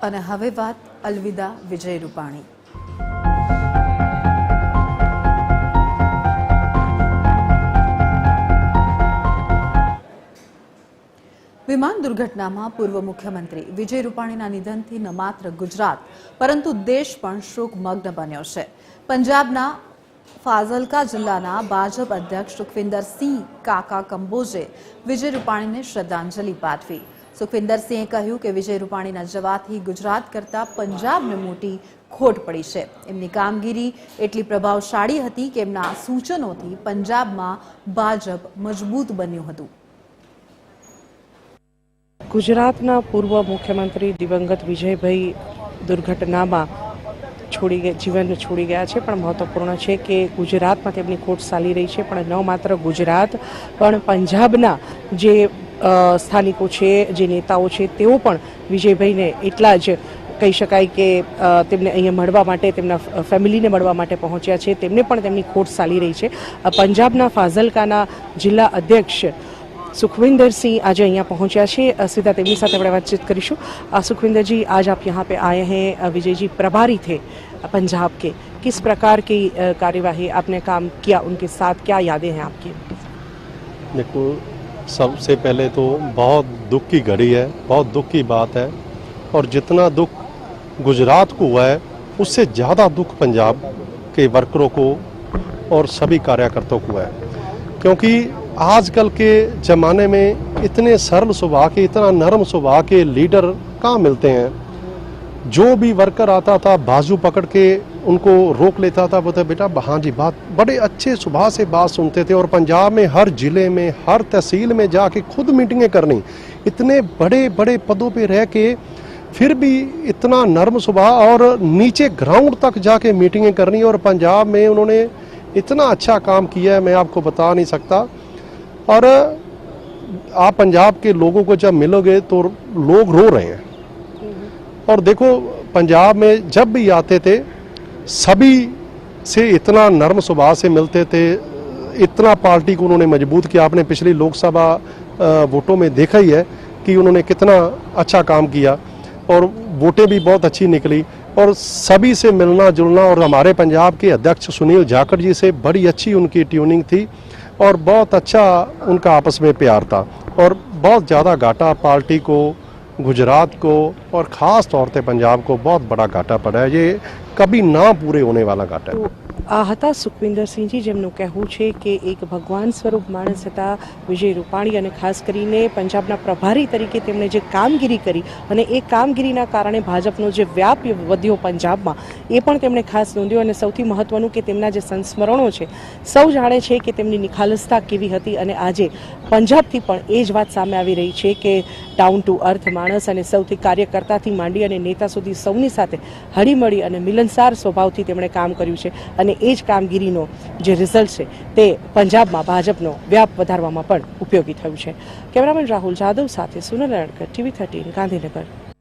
અને હવે વાત અલવિદા વિજય રૂપાણી। વિમાન દુર્ઘટનામાં પૂર્વ મુખ્યમંત્રી વિજય રૂપાણીના નિધનથી ન માત્ર ગુજરાત પરંતુ દેશ પણ શોકમગ્ન બન્યો છે। પંજાબના ફાઝલકા જિલ્લાના ભાજપ અધ્યક્ષ સુખવિન્દરસિંહ કાકા કંબોજે વિજય રૂપાણીને શ્રદ્ધાંજલિ પાઠવી। સુખવિન્દરસિંહે કહ્યું કે વિજય રૂપાણીના જવાથી ગુજરાત કરતા પંજાબને મોટી ખોટ પડી છે। એમની કામગીરી એટલી પ્રભાવશાળી હતી કે એમના સૂચનોથી પંજાબમાં ભાજપ મજબૂત બન્યું હતું। ગુજરાતના પૂર્વ મુખ્યમંત્રી દિવંગત વિજયભાઈ દુર્ઘટનામાં જીવન છોડી ગયા છે, પણ મહત્વપૂર્ણ છે કે ગુજરાતમાં તેમની ખોટ ચાલી રહી છે, પણ ન માત્ર ગુજરાત પણ પંજાબના જે સ્થાનિકો છે, જે નેતાઓ છે, તેઓ પણ વિજયભાઈને એટલા જ કહી શકાય કે તેમને અહીંયા મળવા માટે, તેમના ફેમિલીને મળવા માટે પહોંચ્યા છે। તેમને પણ તેમની ખોટ ચાલી રહી છે। પંજાબના ફાઝલકાના જિલ્લા અધ્યક્ષ सुखविंदर सिंह आज यहाँ पहुंचा है। सीधा तेमनी साथ આપણે बातचीत करीशू। सुखविंदर जी, आज आप यहाँ पे आए हैं। विजय जी प्रभारी थे पंजाब के, किस प्रकार की कार्यवाही आपने काम किया उनके साथ, क्या यादें हैं आपकी? देखो, सबसे पहले तो बहुत दुख की घड़ी है, बहुत दुख की बात है, और जितना दुख गुजरात को हुआ है उससे ज़्यादा दुख पंजाब के वर्करों को और सभी कार्यकर्ताओं को है, क्योंकि आजकल के ज़माने में इतने सरल स्वभाव के, इतना नरम स्वभाव के लीडर कहाँ मिलते हैं। जो भी वर्कर आता था बाजू पकड़ के उनको रोक लेता था, बोलते बेटा हाँ जी, बात बड़े अच्छे स्वभाव से बात सुनते थे। और पंजाब में हर जिले में, हर तहसील में जाके खुद मीटिंगें करनी, इतने बड़े बड़े पदों पे रह के फिर भी इतना नरम स्वभाव, और नीचे ग्राउंड तक जाके मीटिंगें करनी। और पंजाब में उन्होंने इतना अच्छा काम किया है, मैं आपको बता नहीं सकता। और आप पंजाब के लोगों को जब मिलोगे तो लोग रो रहे हैं। और देखो, पंजाब में जब भी आते थे सभी से इतना नरम स्वभाव से मिलते थे, इतना पार्टी को उन्होंने मजबूत किया। आपने पिछली लोकसभा वोटों में देखा ही है कि उन्होंने कितना अच्छा काम किया, और वोटें भी बहुत अच्छी निकली। और सभी से मिलना जुलना, और हमारे पंजाब के अध्यक्ष सुनील जाखड़ जी से बड़ी अच्छी उनकी ट्यूनिंग थी, और बहुत अच्छा उनका आपस में प्यार था। और बहुत ज़्यादा घाटा पार्टी को, गुजरात को और ख़ास तौर पे पंजाब को बहुत बड़ा घाटा पड़ा है। ये कभी ना पूरे होने वाला घाटा है। આ હતા સુખવિન્દરસિંહજી, જેમનું કહેવું છે કે એક ભગવાન સ્વરૂપ માણસ હતા વિજય રૂપાણી, અને ખાસ કરીને પંજાબના પ્રભારી તરીકે તેમણે જે કામગીરી કરી, અને એ કામગીરીના કારણે ભાજપનો જે વ્યાપ વધ્યો પંજાબમાં, એ પણ તેમણે ખાસ નોંધ્યો। અને સૌથી મહત્વનું કે તેમના જે સંસ્મરણો છે, સૌ જાણે છે કે તેમની નિખાલસતા કેવી હતી। અને આજે પંજાબથી પણ એ જ વાત સામે આવી રહી છે કે ડાઉન ટુ અર્થ માણસ, અને સૌથી કાર્યકર્તાથી માંડી અને નેતા સુધી સૌની સાથે હળીમળી અને મિલનસાર સ્વભાવથી તેમણે કામ કર્યું છે। અને એ જ કામગીરીનો જે રિઝલ્ટ છે તે પંજાબમાં ભાજપનો વ્યાપ વધારવામાં પણ ઉપયોગી થયું છે। કેમેરામેન રાહુલ જાદવ સાથે સુનલ રણકર, TV13 ગાંધીનગર।